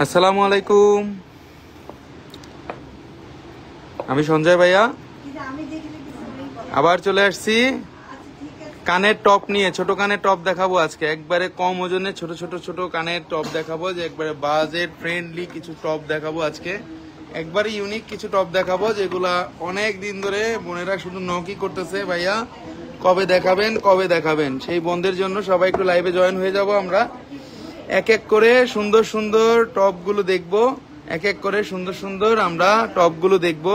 আসসালামু আলাইকুম, আমি সঞ্জয় ভাইয়া আবার চলে আসছি কানের টপ নিয়ে। ছোট কানের টপ দেখাবো আজকে, একবারে কম ওজনে ছোট ছোট ছোট কানের টপ দেখাবো, যে একবারে বাজেট ফ্রেন্ডলি কিছু টপ দেখাবো আজকে, একবারে ইউনিক কিছু টপ দেখাবো যেগুলা অনেক দিন ধরে বোনেরা শুধু নকই করতেছে, ভাইয়া কবে দেখাবেন কবে দেখাবেন। সেই বোনদের জন্য সবাই একটু লাইভে জয়েন হয়ে যাব। আমরা এক এক করে সুন্দর সুন্দর টপগুলো দেখবো, এক এক করে সুন্দর সুন্দর আমরা টপগুলো দেখবো।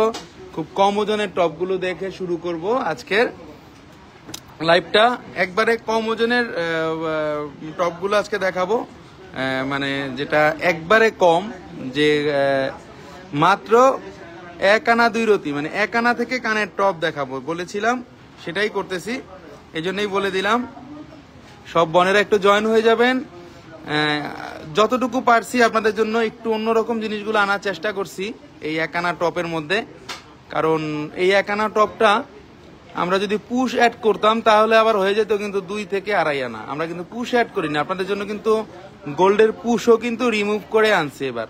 খুব কম ওজনের টপগুলো দেখে শুরু করব আজকের লাইভটা। একবারে কম ওজনের টপগুলো আজকে দেখাবো, মানে যেটা একবারে কম, যে মাত্র 1 আনা 2 রতি, মানে 1 আনা থেকে কানের টপ দেখাবো বলেছিলাম, সেটাই করতেছি। এই জন্যই বলে দিলাম সব বোনেরা একটু জয়েন হয়ে যাবেন। যতটুকু পারছি আপনাদের জন্য একটু অন্যরকম জিনিসগুলো আনার চেষ্টা করছি এই 1 আনা টপের মধ্যে, কারণ এই 1 আনা টপটা আমরা যদি পুশ অ্যাড করতাম তাহলে আবার হয়ে যেত কিন্তু 2 থেকে 2.5 আনা। আমরা কিন্তু পুশ অ্যাড করি না, আপনাদের জন্য কিন্তু গোল্ডের পুশও কিন্তু রিমুভ করে আনছি। এবার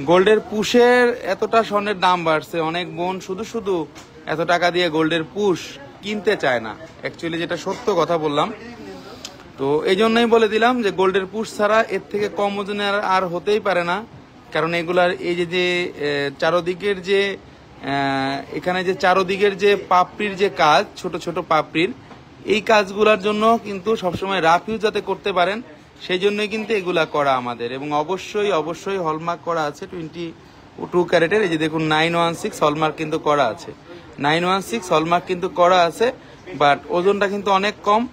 গোল্ডের পুশের এতটা স্বর্ণের দাম বাড়ছে, অনেক বোন শুধু শুধু এত টাকা দিয়ে গোল্ডের পুশ কিনতে চায় না, অ্যাকচুয়ালি যেটা সত্য কথা বললাম। তো এই জন্যই বলে দিলাম যে গোল্ডের পুশ ছাড়া এর থেকে কম ওজনে আর হতেই পারে না, কারণ এগুলার এই যে চারোদিকের যে এখানে যে চারোদিকের যে পাপড়ির যে কাজ, ছোট ছোট পাপড়ির, এই কাজগুলোর জন্য কিন্তু সবসময় রাফ ইউজ যাতে করতে পারেন সেই জন্যই কিন্তু এগুলা করা আমাদের। এবং অবশ্যই অবশ্যই হলমার্ক করা আছে 22 ক্যারেটের। এই যে দেখুন 916 হলমার্ক কিন্তু করা আছে, 916 হলমার্ক কিন্তু করা আছে, বাট ওজনটা কিন্তু অনেক কম।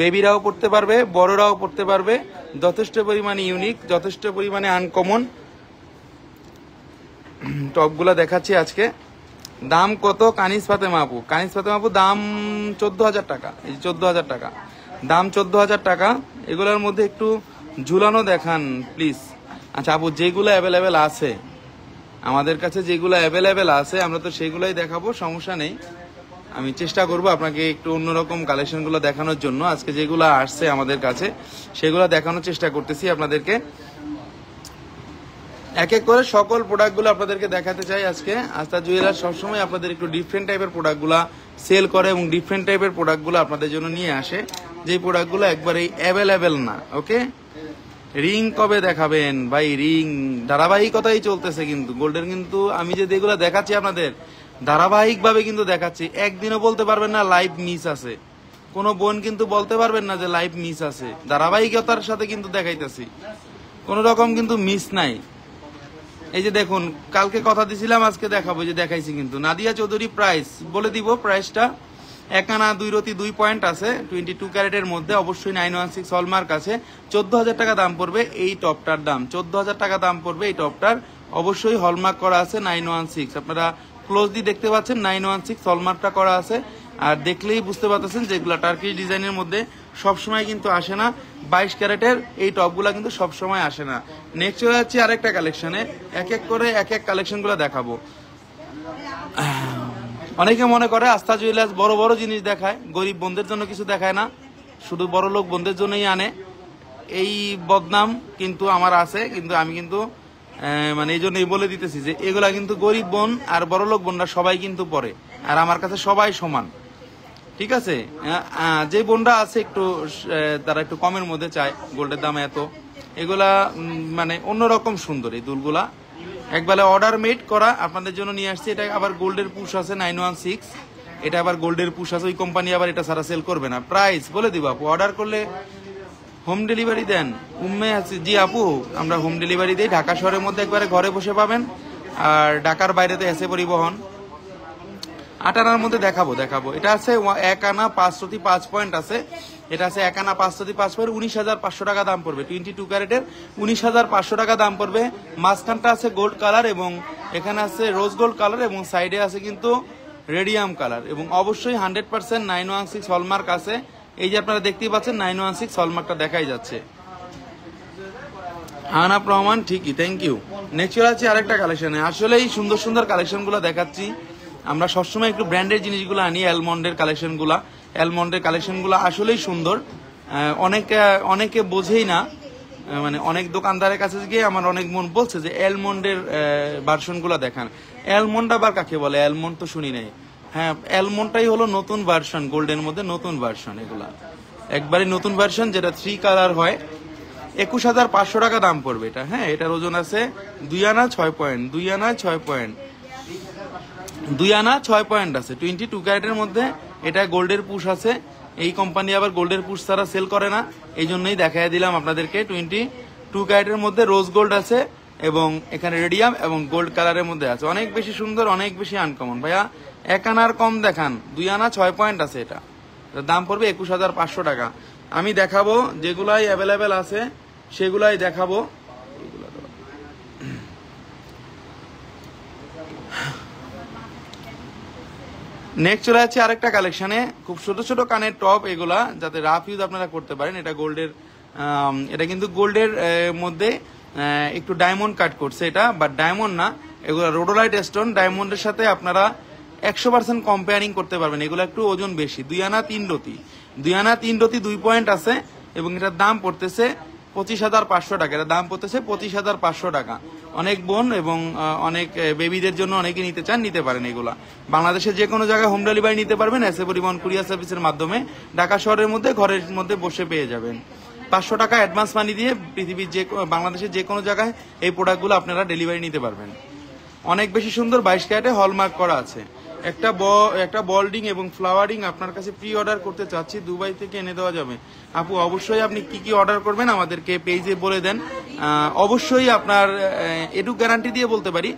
বেবিরাও পড়তে পারবে, বড়রাও পড়তে পারবে, যথেষ্ট পরিমাণে ইউনিক, যথেষ্ট পরিমাণে আনকমন টপগুলা দেখাচ্ছি আজকে। দাম কত? কানিজ ফাতেমা আপু, কানিজ ফাতেমা আপু দাম 14,000 টাকা। এই 14,000 টাকা দাম, 14,000 টাকা। এগুলোর মধ্যে একটু ঝুলানো দেখান প্লিজ। আচ্ছা আপু, যেগুলো অ্যাভেলেবেল আছে আমাদের কাছে, যেগুলো অ্যাভেলেবেল আছে আমরা তো সেগুলোই দেখাবো, সমস্যা নেই। আমি চেষ্টা করব আপনাকে একটু অন্যরকম কালেকশনগুলো দেখানোর জন্য। আজকে যেগুলো আসছে আমাদের কাছে সেগুলো দেখানোর চেষ্টা করতেছি আপনাদেরকে। এক এক করে সকল প্রোডাক্টগুলো আপনাদেরকে দেখাতে চাই আজকে। আস্থা জুয়েলার্স সবসময় আপনাদের একটু ডিফারেন্ট টাইপের প্রোডাক্টগুলো সেল করে এবং ডিফারেন্ট টাইপের প্রোডাক্টগুলো আপনাদের জন্য নিয়ে আসে, যে প্রোডাক্টগুলো একবারেই অ্যাভেলেবেল না। ওকে, রিং কবে দেখাবেন ভাই? রিং ধারাবাহিকতাই চলতেছে কিন্তু গোল্ডের, কিন্তু আমি যে যেগুলো দেখাচ্ছি আপনাদের ধারাবাহিকভাবে কিন্তু দেখাচ্ছি। একদিনও বলতে পারবেন না লাইভ মিস আছে, কোনো বোন কিন্তু বলতে পারবেন না যে লাইভ মিস আছে। ধারাবাহিকতার সাথে কিন্তু দেখাইতেছি, কোনো রকম কিন্তু মিস নাই। এই যে দেখুন, কালকে কথা দিছিলাম আজকে দেখাবো, যে দেখাইছি কিন্তু। নাদিয়া চৌধুরী প্রাইস বলে দিব, প্রাইসটা 1 আনা 2 রতি 2 পয়েন্ট আছে, 22 ক্যারেটের মধ্যে, অবশ্যই 916 হলমার্ক আছে। 14,000 টাকা দাম পড়বে এই টপটার দাম, 14,000 টাকা দাম পড়বে এই টপটার। অবশ্যই হলমার্ক করা আছে 916, আপনারা ক্লোজলি দেখতে পাচ্ছেন 916 হলমার্কটা করা আছে। আর দেখলেই বুঝতে পারতেছেন যেগুলো টার্কিশ ডিজাইনের মধ্যে সবসময় কিন্তু আসে না, 22 ক্যারেটের এই টপগুলা কিন্তু সবসময় আসে না। নেক্সট চলে যাচ্ছি আরেকটা কালেকশনে, এক এক করে এক এক কালেকশনগুলো দেখাবো। অনেকে মনে করে আস্থা জুয়েলার্স বড় বড় জিনিস দেখায়, গরিব বোনদের জন্য কিছু দেখায় না, শুধু বড় লোক বোনদের জন্যই আনে। এই বদনাম কিন্তু আমার আছে, কিন্তু আমি কিন্তু মানে এই জন্যই বলে দিতেছি যে এগুলা কিন্তু গরিব বোন আর বড় লোক বোনরা সবাই কিন্তু পরে, আর আমার কাছে সবাই সমান, ঠিক আছে। যে বোনরা আছে একটু তারা একটু কমের মধ্যে চায়, গোল্ডের দাম এত, এগুলা মানে অন্যরকম সুন্দর এই দুলগুলা, একবেলা অর্ডার মেড করা আপনাদের জন্য নিয়ে আসছি। এটা আবার গোল্ডের পুশ আছে 916, এটা আবার গোল্ডের পুশ আছে, ওই কোম্পানি আবার এটা সারা সেল করবে না। প্রাইস বলে দিব আপু, অর্ডার করলে হোম ডেলিভারি দেন? উম্মে আছে, জি আপু আমরা হোম ডেলিভারি দিই, ঢাকা শহরের মধ্যে একবারে ঘরে বসে পাবেন, আর ঢাকার বাইরে তো এসে পরিবহন। 8 আনার মধ্যে দেখাবো। এটা আছে 1 আনা 5 রতি 5 পয়েন্ট আছে, এটা আছে 1 আনা 5 রতি 5 পয়েন্ট, 19,500 টাকা দাম পড়বে। 22 ক্যারেটের 19,500 টাকা দাম পড়বে। মাঝখানটা আছে গোল্ড কালার এবং এখানে আছে রোজ গোল্ড কালার এবং সাইডে আছে কিন্তু রেডিয়াম কালার, এবং অবশ্যই 100% 916 হলমার্ক আছে। এই যে আপনারা দেখতেই পাচ্ছেন 916 হলমার্কটা দেখাই যাচ্ছে। আনা প্রমাণ ঠিকই, থ্যাংক ইউ। নেক্সট আছে আরেকটা কালেকশনে, আসলেই সুন্দর সুন্দর কালেকশনগুলো দেখাচ্ছি। আমরা সবসময় একটু ব্র্যান্ডের জিনিসগুলো আনি, অ্যালমন্ডের কালেকশনগুলো আসলেই সুন্দর। অনেকে বোঝেই না মানে অনেক দোকানদারের কাছে গিয়ে আমার অনেক মন বলছে যে অ্যালমন্ডের ভার্সন গুলা দেখান। অ্যালমন্ড আবার কাকে বলে? অ্যালমন্ড তো শুনি নাই। হ্যাঁ, অ্যালমন্ডটাই হলো নতুন ভার্সন, গোল্ডের মধ্যে নতুন ভার্সন। এগুলা একবারে নতুন ভার্সন, যেটা 3 কালার হয়। 21,500 টাকা দাম পড়বে এটা। হ্যাঁ, এটার ওজন আছে 2 আনা 6 পয়েন্ট, 2 আনা 6 পয়েন্ট, 2 আনা 6 পয়েন্ট আছে। 22 ক্যারেটের মধ্যে এটা গোল্ডের পুশ আছে। এই কোম্পানি আবার গোল্ডের পুশ ছাড়া সেল করে না, এই জন্যই দেখাই দিলাম আপনাদেরকে। 22 ক্যারেটের মধ্যে রোজ গোল্ড আছে এবং এখানে রেডিয়াম এবং গোল্ড কালারের মধ্যে আছে। অনেক বেশি সুন্দর, অনেক বেশি আনকমন। ভাইয়া 1 আনার কম দেখান, 2 আনা 6 পয়েন্ট আছে। এটা দাম পড়বে 21,500 টাকা। আমি দেখাবো যেগুলাই অ্যাভেলেবেল আছে সেগুলাই দেখাবো। নেক্সট চলে যাচ্ছে আরেকটা কালেকশনে, খুব ছোট ছোট কানের টপ, এগুলা যাতে রাফ ইউজ আপনারা করতে পারেন। এটা গোল্ডের, এটা কিন্তু গোল্ডের মধ্যে একটু ডায়মন্ড কাট করছে এটা, বাট ডায়মন্ড না, এগুলো রোডোলাইট স্টোন। ডায়মন্ডের সাথে আপনারা 100% কম্পেয়ারিং করতে পারবেন। এগুলো একটু ওজন বেশি। 2 আনা 3 রতি, 2 আনা 3 রতি 2 পয়েন্ট আছে এবং এটার দাম পড়তেছে 25,500 টাকা। এটার দাম পড়তেছে 25,500 টাকা। অনেক বোন এবং অনেক বেবিদের জন্য অনেকে নিতে চান, নিতে পারেন। এগুলা বাংলাদেশের যে কোনো জায়গায় হোম ডেলিভারি নিতে পারবেন এসএ পরিবহন কুরিয়ার সার্ভিসের মাধ্যমে। ঢাকা শহরের মধ্যে ঘরের মধ্যে বসে পেয়ে যাবেন। 500 টাকা অ্যাডভান্স মানি দিয়ে পৃথিবীর বাংলাদেশের যে কোনো জায়গায় এই প্রোডাক্টগুলো আপনারা ডেলিভারি নিতে পারবেন। অনেক বেশি সুন্দর, 22 ক্যারেটে হলমার্ক করা আছে। একটা বল্ডিং এবং ফ্লাওয়ারিং আপনার কাছে প্রি অর্ডার করতে চাচ্ছি, দুবাই থেকে এনে দেওয়া যাবে। আপু অবশ্যই আপনি কি কি অর্ডার করবেন আমাদেরকে পেজে বলে দেন। অবশ্যই আপনার এটুকু গ্যারান্টি দিয়ে বলতে পারি,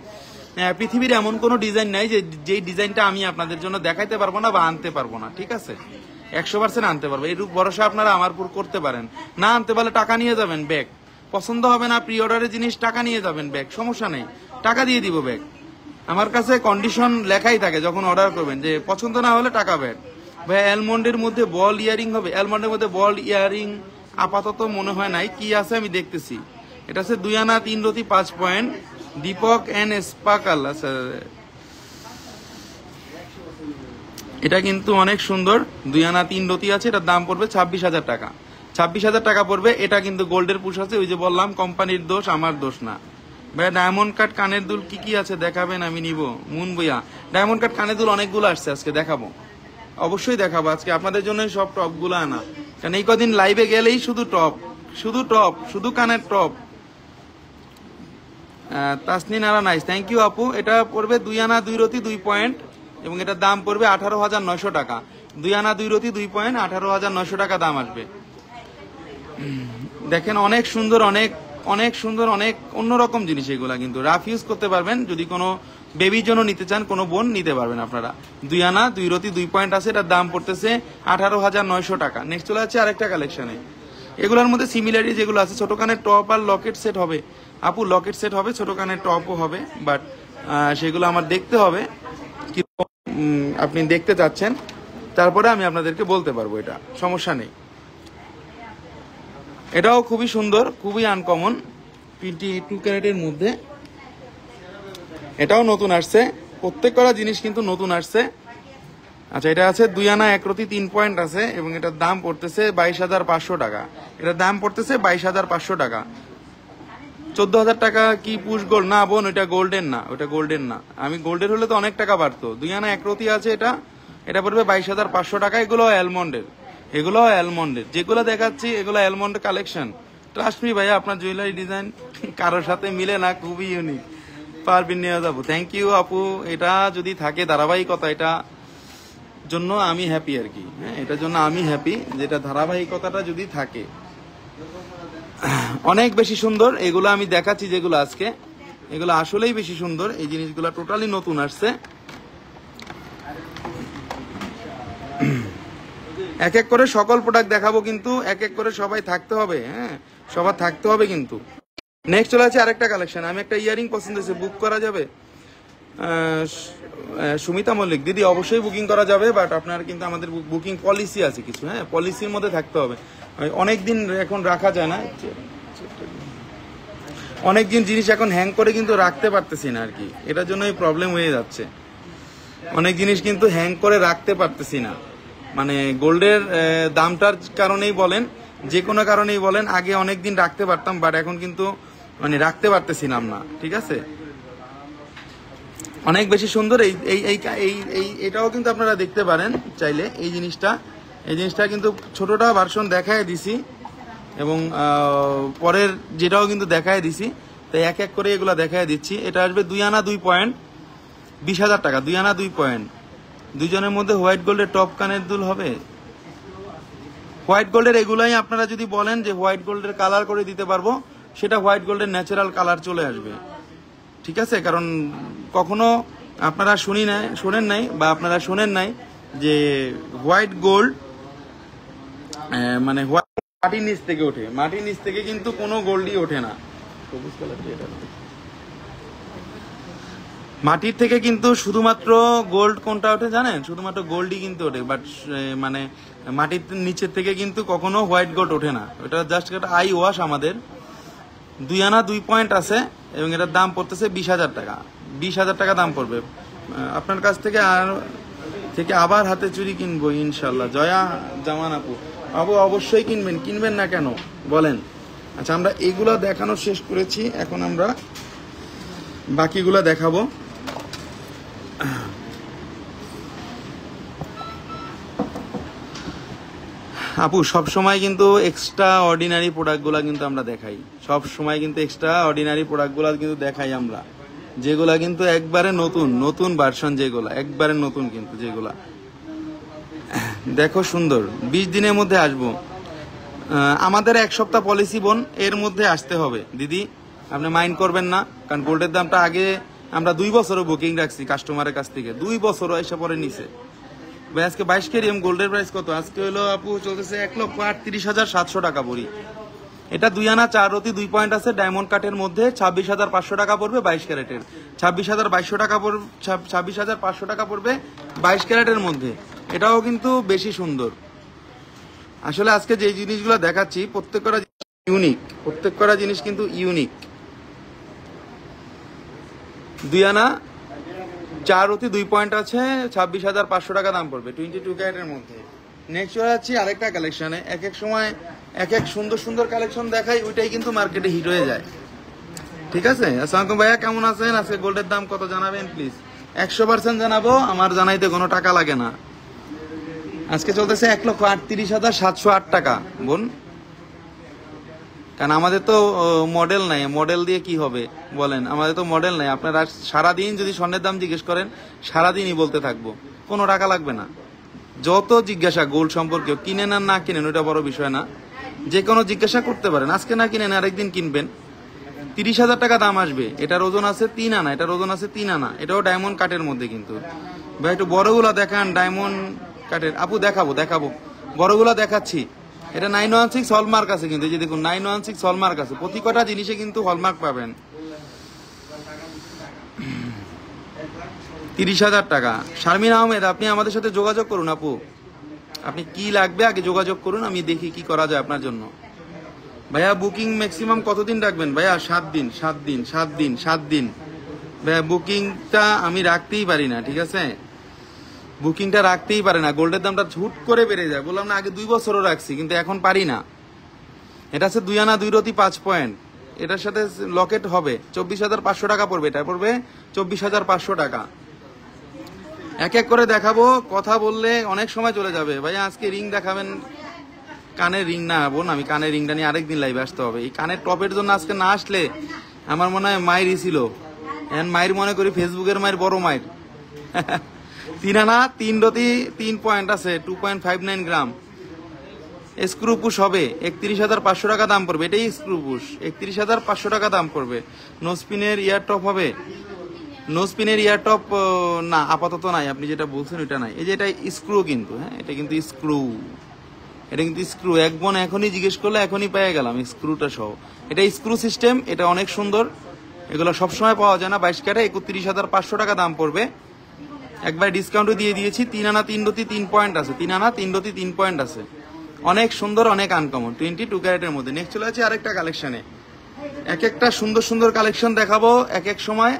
পৃথিবীর এমন কোনো ডিজাইন নাই যেই ডিজাইনটা আমি আপনাদের জন্য দেখাইতে পারবো না বা আনতে পারবো না। ঠিক আছে, 100% আনতে পারবো, এটুকু ভরসা আপনারা আমার উপর করতে পারেন। না আনতে পারলে টাকা নিয়ে যাবেন ব্যাগ। পছন্দ হবে না প্রি অর্ডারের জিনিস, টাকা নিয়ে যাবেন ব্যাগ, সমস্যা নেই, টাকা দিয়ে দিব ব্যাগ। আমার কাছে কন্ডিশন লেখাই থাকে যখন অর্ডার করবেন, যে পছন্দ না হলে টাকা ব্যাগ। ভাই অ্যালমন্ডের মধ্যে বল ইয়ারিং হবে? অ্যালমন্ডের মধ্যে বল ইয়ারিং আপাতত মনে হয় নাই, কি আছে আমি দেখতেছি। এটা আছে 2 আনা 3 রতি 5 পয়েন্ট, দীপক এন্ড স্পার্কল আছে। এটা কিন্তু অনেক সুন্দর, 2 আনা 3 রতি আছে। এটার দাম পড়বে 26,000 টাকা। 26,000 টাকা পড়বে। এটা কিন্তু গোল্ডের পুশ আছে, ওই যে বললাম কোম্পানির দোষ, আমার দোষ না। ভাইয়া ডায়মন্ড কাট কানের দুল কি কি আছে দেখাবেন, আমি নিব। মুন ভাইয়া ডায়মন্ড কাট কানের দুল অনেকগুলো আসছে, আজকে দেখাবো, অবশ্যই দেখাবো। আজকে আপনাদের জন্য সব টপ গুলো আনা, কারণ এই কদিন লাইভে গেলেই শুধু টপ, শুধু টপ, শুধু কানের top. Tasnin Ara nice, thank you আপু। এটা পড়বে 2 আনা 2 রতি 2 পয়েন্ট এবং এটার দাম পড়বে 18,900 টাকা। 2 আনা 2 রতি 2 পয়েন্ট, 18,900 টাকা দাম আসবে। দেখেন অনেক সুন্দর, অনেক সুন্দর, অনেক অন্যরকম জিনিস এগুলা। কিন্তু রাফ ইউজ করতে পারবেন, যদি কোনো বেবির জন্য নিতে চান, কোনো বোন নিতে পারবেন আপনারা। 2 আনা 2 রতি 2 পয়েন্ট আছে, এটার দাম পড়তেছে 18,900 টাকা। নেক্সট চলে যাচ্ছে আরেকটা কালেকশনে। এগুলোর মধ্যে সিমিলারিটি যেগুলো আছে, ছোট কানের টপ আর লকেট সেট হবে। আপু লকেট সেট হবে, ছোট কানের টপও হবে, বাট সেগুলো আমার দেখতে হবে কি আপনি দেখতে চাচ্ছেন, তারপরে আমি আপনাদেরকে বলতে পারবো, এটা সমস্যা নেই। এটাও খুবই সুন্দর, খুবই আনকমন, 22 ক্যারেটের মধ্যে। এটাও নতুন আসছে, প্রত্যেকটা জিনিস কিন্তু নতুন আসছে। আচ্ছা, এটা আছে 2 আনা 1 রতি 3 পয়েন্ট আছে এবং এটার দাম পড়তেছে 22,500 টাকা। এটার দাম পড়তেছে 22,500 টাকা। 14,000 টাকা কি পুশ গোল্ড? না বোন, ওইটা গোল্ডেন না, ওইটা গোল্ডেন না। আমি গোল্ডের হলে তো অনেক টাকা বাড়তো। 2 আনা 1 রতি আছে, এটা পড়বে 22,500 টাকা। এগুলো অ্যালমন্ডের, এগুলো অ্যালমন্ডের যেগুলো দেখাচ্ছি, এগুলো অ্যালমন্ডের কালেকশন। ট্রাস্ট মি ভাইয়া, আপনার জুয়েলারি ডিজাইন কারোর সাথে মিলে না, খুবই ইউনিক। পারবিন নিয়ে যাবো, থ্যাংক ইউ আপু। এটা যদি থাকে ধারাবাহিকতা, এটা জন্য আমি হ্যাপি আর কি। হ্যাঁ, এটার জন্য আমি হ্যাপি, যেটা ধারাবাহিকতাটা যদি থাকে। অনেক বেশি সুন্দর এগুলো আমি দেখাচ্ছি, যেগুলো আজকে, এগুলো আসলেই বেশি সুন্দর। এই জিনিসগুলো টোটালি নতুন আসছে। এক এক করে সকল প্রোডাক্ট দেখাবো, কিন্তু এক এক করে সবাই থাকতে হবে। হ্যাঁ, সবার থাকতে হবে কিন্তু। নেক্সট চলে আছে আরেকটা কালেকশন। আমি একটা ইয়ারিং পছন্দ হয়েছে, বুক করা যাবে? সুমিতা মল্লিক দিদি, অবশ্যই বুকিং করা যাবে, বাট আপনার কিন্তু আমাদের বুকিং পলিসি আছে কিছু। হ্যাঁ, পলিসির মধ্যে থাকতে হবে। অনেক দিন এখন রাখা যায় না, অনেক দিন জিনিস এখন হ্যাং করে কিন্তু রাখতে পারতেছি না আর কি, এটার জন্যই প্রবলেম হয়ে যাচ্ছে। অনেক জিনিস কিন্তু হ্যাং করে রাখতে পারতেছি না, মানে গোল্ডের দামটার কারণেই বলেন, যে কোনো কারণেই বলেন, আগে অনেক দিন রাখতে পারতাম, বাট এখন কিন্তু মানে রাখতে পারতেছিলাম না। ঠিক আছে, অনেক বেশি সুন্দর। এই এই এই এই এটাও কিন্তু আপনারা দেখতে পারেন চাইলে। এই জিনিসটা কিন্তু ছোটটা ভার্সন দেখায় দিছি এবং পরের যেটাও কিন্তু দেখায় দিছি, তাই এক এক করে এগুলা দেখায় দিচ্ছি। এটা আসবে 2 আনা 2 পয়েন্ট 20,000 টাকা। 2 আনা 2 পয়েন্ট। দুজনের মধ্যে হোয়াইট গোল্ডের টপ কানের দুল হবে। হোয়াইট গোল্ডের এগুলাই আপনারা যদি বলেন যে হোয়াইট গোল্ডের কালার করে দিতে পারবো, সেটা হোয়াইট গোল্ডের ন্যাচারাল কালার চলে আসবে। ঠিক আছে, কারণ কখনো আপনারা শোনেন নাই বা আপনারা শোনেন নাই যে হোয়াইট গোল্ড মানে মাটির নিচ থেকে ওঠে। মাটির নিচ থেকে কিন্তু কোনো গোল্ডই ওঠে না। সবুজ কালারটা এটা, মাটির থেকে কিন্তু শুধুমাত্র গোল্ড কোনটা ওঠে জানেন? শুধুমাত্র গোল্ডই কিন্তু ওঠে, বাট মানে মাটির নিচের থেকে কিন্তু কখনো হোয়াইট গোল্ড ওঠে না। ওটা জাস্ট একটা আই ওয়াশ আমাদের। 2 আনা 2 পয়েন্ট আছে এবং এটার দাম পড়তেছে 20,000 টাকা। 20,000 টাকা দাম পড়বে। আপনার কাছ থেকে আবার হাতে চুড়ি কিনবো ইনশাল্লাহ। জয়া জামান আপু অবশ্যই কিনবেন না কেন বলেন? আচ্ছা, আমরা এগুলা দেখানো শেষ করেছি, এখন আমরা বাকিগুলা দেখাবো। আপু সবসময় কিন্তু এক্সট্রা অর্ডিনারি প্রোডাক্টগুলা কিন্তু আমরা দেখাই। সব সময় কিন্তু এক্সট্রা অর্ডিনারি প্রোডাক্টগুলা কিন্তু দেখাই আমরা, যেগুলা কিন্তু একবারে নতুন ভার্সন, যেগুলা একবারে নতুন কিন্তু যেগুলা দেখো সুন্দর। 20 দিনের মধ্যে আসবো। আমাদের 1 সপ্তাহ পলিসি বোন, এর মধ্যে আসতে হবে দিদি, আপনি মাইন্ড করবেন না। কারণ গোল্ডের দামটা আগে আমরা 2 বছরও বুকিং রাখছি কাস্টমারের কাছ থেকে, 2 বছরও এসে পরে নিছে। ভাই আজকে 22 ক্যারিয়াম গোল্ডের প্রাইস কত? আজকে হলো আপু চলতেছে 1,38,700 টাকা ভরি। এটা 2 আনা 4 রতি 2 পয়েন্ট আছে ডায়মন্ড কাটের মধ্যে। 26,500 টাকা পড়বে 22 ক্যারেটের। 26,500 টাকা পড়বে 26,500 টাকা পড়বে 22 ক্যারেটের মধ্যে। এটাও কিন্তু বেশি সুন্দর। আসলে আজকে যে জিনিসগুলো দেখাচ্ছি প্রত্যেকটা ইউনিক, প্রত্যেকটা জিনিস কিন্তু ইউনিক। 2 আনা 4 রতি 2 পয়েন্ট আছে, 26,500 টাকা দাম পড়বে 22 ক্যারেটের মধ্যে। নেক্সট চলে যাচ্ছি আরেকটা কালেকশনে। এক এক সময় এক এক সুন্দর সুন্দর কালেকশন দেখাই, ওইটাই কিন্তু মার্কেটে হিট হয়ে যায়। ঠিক আছে, আসসালামু ভাইয়া, কেমন আছেন? আজকে গোল্ডের দাম কত জানাবেন প্লিজ? 100% জানাবো, আমার জানাইতে কোনো টাকা লাগে না। আজকে চলতেছে 1,38,708 টাকা বোন। কারণ আমাদের তো মডেল নাই, মডেল দিয়ে কি হবে বলেন? আমাদের তো মডেল নাই। আপনারা সারাদিন যদি স্বর্ণের দাম জিজ্ঞেস করেন, সারাদিনই বলতে থাকবো, কোনো টাকা লাগবে না। যত জিজ্ঞাসা গোল্ড সম্পর্কে, কিনেন আর না কিনেন ওটা বড় বিষয় না, যে কোনো জিজ্ঞাসা করতে পারেন। আজকে না কিনেন আরেকদিন কিনবেন। 30,000 টাকা দাম আসবে। এটার ওজন আছে 3 আনা, এটার ওজন আছে 3 আনা। এটাও ডায়মন্ড কাটের মধ্যে কিন্তু। ভাই একটু বড়গুলা দেখান, ডায়মন্ড কাটের। আপু দেখাবো বড়গুলা দেখাচ্ছি। এটা 916 হলমার্ক আছে কিন্তু, এই যে দেখুন 916 হলমার্ক আছে। প্রতি কটা জিনিসে কিন্তু হলমার্ক পাবেন। 30,000 টাকা। শারমিন আহমেদ, আপনি আমাদের সাথে যোগাযোগ করুন আপু। আপনি কি লাগবে আগে যোগাযোগ করুন, আমি দেখি কি করা যায় আপনার জন্য। ভাইয়া বুকিং ম্যাক্সিমাম কতদিন রাখবেন? ভাইয়া 7 দিন। ভাইয়া বুকিংটা আমি রাখতেই পারি না, ঠিক আছে? বুকিংটা রাখতেই পারে না। গোল্ডের দামটা ঝুট করে বেড়ে যায়। বললাম না, আগে 2 বছরও রাখছি, কিন্তু এখন পারি না। এটা আছে 2 আনা 2 রতি 5 পয়েন্ট। এটার সাথে লকেট হবে 24,500 টাকা পড়বে। এটা পড়বে 24,500 টাকা। এক এক করে দেখাবো, কথা বললে অনেক সময় চলে যাবে। ভাইয়া আজকে রিং দেখাবেন? কানের রিং না বোন, আমি কানের রিংটা নিয়ে আরেকদিন লাইভে আসতে হবে। এই কানের টপের জন্য আজকে না আসলে আমার মনে হয় মায়েরই ছিল। এখন মায়ের মনে করি ফেসবুকের মায়ের বড় মায়ের। 3 আনা 3 রতি 3 পয়েন্ট আছে, 2.59 গ্রাম। স্ক্রু পুশ হবে 31,500 টাকা দাম পড়বে। এটাই স্ক্রু পুশ, 31,500 টাকা দাম পড়বে। নো স্পিনের ইয়ার টপ হবে। নো স্পিনের ইয়ার টপ না, আপাতত নাই। আপনি যেটা বলছেন ওইটা নাই। এই যে এটা স্ক্রু কিন্তু, হ্যাঁ এটা কিন্তু স্ক্রু। এটা কিন্তু স্ক্রু। এক বোন এখনই জিজ্ঞেস করলে এখনই পেয়ে গেলাম স্ক্রুটা সহ। এটা স্ক্রু সিস্টেম, এটা অনেক সুন্দর। এগুলো সবসময় পাওয়া যায় না। 22 ক্যারেট 31,500 টাকা দাম পড়বে। একবার ডিসকাউন্টও দিয়ে দিয়েছি। 3 আনা 3 রতি 3 পয়েন্ট আছে। 3 আনা 3 রতি 3 পয়েন্ট আছে। অনেক সুন্দর, অনেক আনকমন। 22 ক্যারেটের মধ্যে। নেক্সট চলে আছে আরেকটা কালেকশনে। এক একটা সুন্দর সুন্দর কালেকশন দেখাবো এক এক সময়,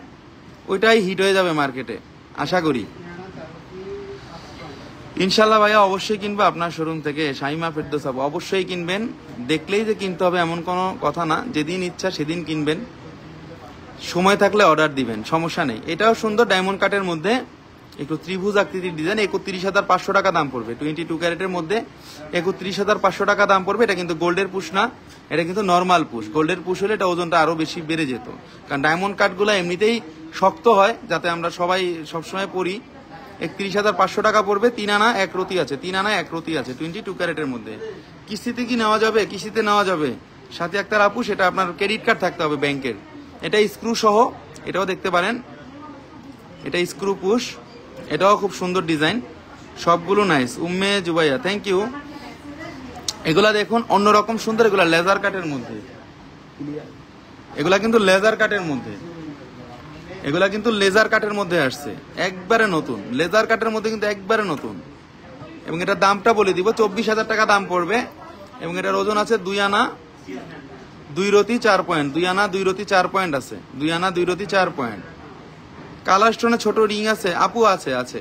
ওইটাই হিট হয়ে যাবে মার্কেটে আশা করি। ইনশাল্লাহ ভাইয়া অবশ্যই কিনবো আপনার শোরুম থেকে। শাইমা ফেরদৌস আপু অবশ্যই কিনবেন, দেখলেই যে কিনতে হবে এমন কোনো কথা না, যেদিন ইচ্ছা সেদিন কিনবেন, সময় থাকলে অর্ডার দিবেন, সমস্যা নেই। এটাও সুন্দর ডায়মন্ড কাটের মধ্যে একটু ত্রিভুজ আকৃতির ডিজাইন, 31,500 টাকা দাম পড়বে। 22 ক্যারেটের মধ্যে 31,500 টাকা দাম পড়বে। এটা কিন্তু গোল্ডের পুশ না, এটা কিন্তু নর্মাল পুশ। গোল্ডের পুশ হলে এটা ওজনটা আরো বেশি বেড়ে যেত, কারণ ডায়মন্ড কাটগুলো এমনিতেই শক্ত হয়, যাতে আমরা সবাই সবসময় পরি। 31,500 টাকা পড়বে। 3 আনা 1 রতি আছে, 3 আনা 1 রতি আছে 22 ক্যারেটের মধ্যে। কিস্তিতে কি নেওয়া যাবে? কিস্তিতে নেওয়া যাবে। সাথে একটা আপু, সেটা আপনার ক্রেডিট কার্ড থাকতে হবে ব্যাংকের। এটা স্ক্রু সহ, এটাও দেখতে পারেন, এটা স্ক্রু পুশ, এটাও খুব সুন্দর ডিজাইন, সবগুলো nice. Umme Jubaiya thank you. এগুলা দেখুন অন্যরকম সুন্দর, এগুলা লেজার কাটের মধ্যে, এগুলা কিন্তু লেজার কাটের মধ্যে, এগুলা কিন্তু লেজার কাটের মধ্যে আসছে, একবারে নতুন লেজার কাটের মধ্যে, কিন্তু একবারে নতুন। এবং এটার দামটা বলে দিব, 24,000 টাকা দাম পড়বে। এবং এটার ওজন আছে 2 আনা 2 রতি 4 পয়েন্ট, 2 আনা 2 রতি 4 পয়েন্ট আছে, 2 আনা 2 রতি 4 পয়েন্ট। কালার স্টোনে ছোট রিং আছে আপু, আছে আছে,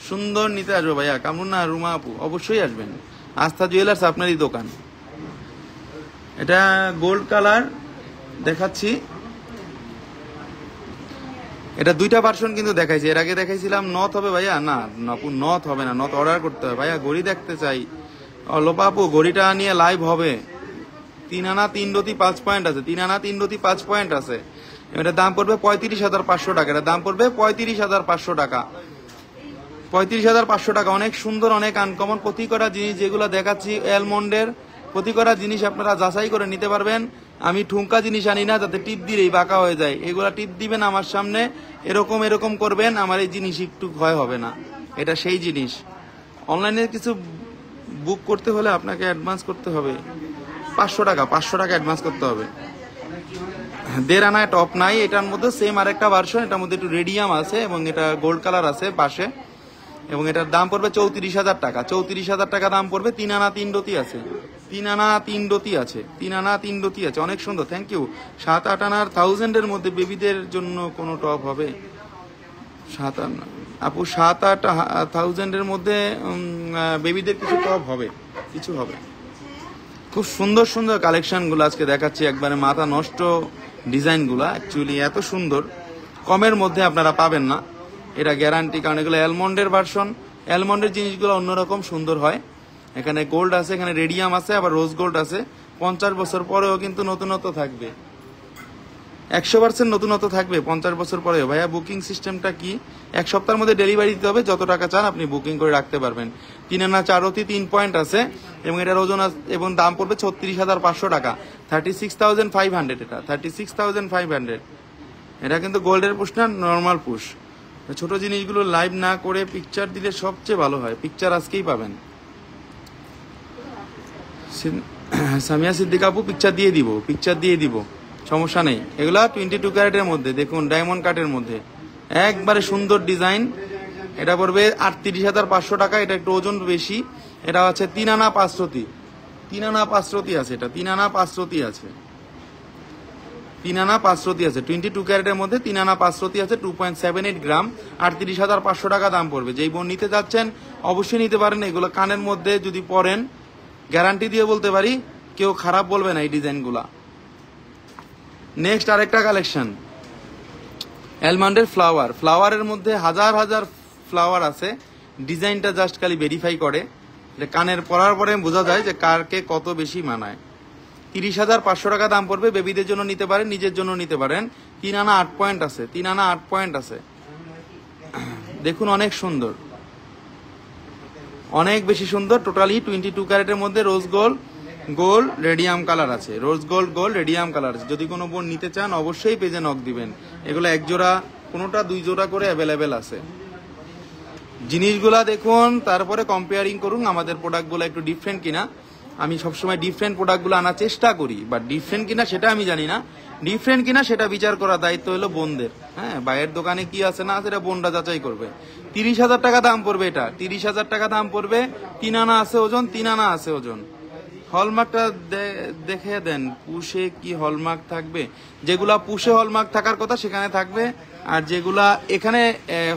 সুন্দর নিতে আসবো ভাইয়া। কামরুন না রুমা আপু অবশ্যই আসবেন, আস্থা জুয়েলার্স আপনারই দোকান। এটা গোল্ড কালার দেখাচ্ছি, এটা 2টা ভার্সন কিন্তু দেখাইছি। এর আগে দেখাইছিলাম নথ হবে ভাইয়া, না আপু নথ হবে না, নথ অর্ডার করতে হবে ভাইয়া। ঘড়ি দেখতে চাই লোপা আপু, ঘড়িটা নিয়ে লাইভ হবে। 3 আনা 3 রতি 5 পয়েন্ট আছে, 3 আনা 3 রতি 5 পয়েন্ট আছে। এটার দাম পড়বে 35,500 টাকা, এটার দাম পড়বে 35,500 টাকা, 35,500 টাকা। অনেক সুন্দর, অনেক আনকমন প্রতি করা জিনিস যেগুলো দেখাচ্ছি অ্যালমন্ডের, প্রতি করা জিনিস আপনারা যাচাই করে নিতে পারবেন। আমি ঠুমকা জিনিস আনি না যাতে টিপ দিলেই বাঁকা হয়ে যায়, এগুলা টিপ দিবেন আমার সামনে, এরকম এরকম করবেন, আমার এই জিনিস একটু ভয় হবে না। এটা সেই জিনিস। অনলাইনে কিছু বুক করতে হলে আপনাকে অ্যাডভান্স করতে হবে 500 টাকা, 500 টাকা অ্যাডভান্স করতে হবে। 1.5 আনা টপ নাই, এটার মধ্যে সেম আরেকটা ভার্সন, এটার মধ্যে একটু রেডিয়াম আছে এবং এটা গোল্ড কালার আছে পাশে। এবং এটার দাম পড়বে 34,000 টাকা, 34,000 টাকা দাম পড়বে। 3 আনা 3 রতি আছে, 3 আনা 3 রতি আছে, 3 আনা 3 রতি আছে, অনেক সুন্দর থ্যাংক ইউ। 7-8 আনার 1000-এর মধ্যে বেবিদের জন্য কোনো টপ হবে? 7 আনা আপু, 7-8 1000-এর মধ্যে বেবিদের কিছু টপ হবে, কিছু হবে। খুব সুন্দর সুন্দর কালেকশনগুলো আজকে দেখাচ্ছি, একবারে মাথা নষ্ট ডিজাইনগুলো। অ্যাকচুয়ালি এত সুন্দর কমের মধ্যে আপনারা পাবেন না, এটা গ্যারান্টি, কারণ এগুলো অ্যালমন্ডের ভার্সন। অ্যালমন্ডের জিনিসগুলো অন্যরকম সুন্দর হয়। এখানে গোল্ড আছে, এখানে রেডিয়াম আছে, আবার রোজ গোল্ড আছে। 50 বছর পরেও কিন্তু নতুনত্ব থাকবে, 100% নতুনত্ব থাকবে 50 বছর পরেও। ভাইয়া বুকিং সিস্টেমটা কি? 1 সপ্তাহের মধ্যে ডেলিভারি দিতে হবে, যত টাকা চান আপনি বুকিং করে রাখতে পারবেন। 3 আনা 4 রতি 3 পয়েন্ট আছে এবং এটার ওজন এবং দাম পড়বে 36,500 টাকা, 36,500। এটা 36,500। এটা কিন্তু গোল্ডের পুশ না, নর্মাল পুশ। ছোট জিনিসগুলো লাইভ না করে পিকচার দিলে সবচেয়ে ভালো হয়, পিকচার আজকেই পাবেন। সামিয়া সিদ্দিকা আপু পিকচার দিয়ে দিব, পিকচার দিয়ে দিব, সমস্যা নেই। এগুলা 22 ক্যারেটের মধ্যে দেখুন, ডায়মন্ড কাটের মধ্যে একবারে সুন্দর ডিজাইন। এটা পড়বে 38,500 টাকা, এটা একটু ওজন বেশি। এটা হচ্ছে 3 আনা 5 রতি, 3 আনা 5 রতি আছে, এটা 3 আনা 5 রতি আছে, 3 আনা 5 রতি আছে। 22 ক্যারেটের মধ্যে 3 আনা 5 রতি আছে, 2.78 গ্রাম, 38,500 টাকা দাম পড়বে। যেই বোন নিতে যাচ্ছেন অবশ্যই নিতে পারেন। এগুলো কানের মধ্যে যদি পরেন, গ্যারান্টি দিয়ে বলতে পারি কেউ খারাপ বলবে না এই ডিজাইনগুলা। নেক্সট আরেকটা কালেকশন, অ্যালমন্ডের ফ্লাওয়ার। ফ্লাওয়ারের মধ্যে হাজার হাজার ফ্লাওয়ার আছে, ডিজাইনটা জাস্ট খালি ভেরিফাই করে, কানের পরার পরে বোঝা যায় যে কারকে কত বেশি মানায়। 30,500 টাকা দাম পড়বে। বেবিদের জন্য নিতে পারেন, নিজের জন্য নিতে পারেন। 3 আনা 8 পয়েন্ট আছে, 3 আনা 8 পয়েন্ট আছে। দেখুন অনেক সুন্দর, অনেক বেশি সুন্দর। টোটালি 22 ক্যারেটের মধ্যে rose gold gold radium colour আছে, rose gold gold radium colour আছে। যদি কোনো বোন নিতে চান অবশ্যই পেজে নক দিবেন। এগুলো 1 জোড়া, কোনোটা 2 জোড়া করে অ্যাভেলেবেল আছে। জিনিসগুলা দেখুন, তারপরে কম্পেয়ারিং করুন আমাদের প্রোডাক্টগুলো একটু ডিফারেন্ট কিনা। আমি সবসময় ডিফারেন্ট প্রোডাক্টগুলো আনার চেষ্টা করি, বাট ডিফারেন্ট কিনা সেটা আমি জানি না। ডিফারেন্ট কিনা সেটা বিচার করার দায়িত্ব হলো বোনদের। হ্যাঁ, বাইরের দোকানে কি আছে না সেটা বোনরা যাচাই করবে। 30,000 টাকা দাম পড়বে, এটা 30,000 টাকা দাম পড়বে। 3 আনা আছে ওজন, 3 আনা আছে ওজন। হলমার্কটা দেখে দেন, পুষে কি হলমার্ক থাকবে? যেগুলা পুষে হলমার্ক থাকার কথা সেখানে থাকবে, আর যেগুলা এখানে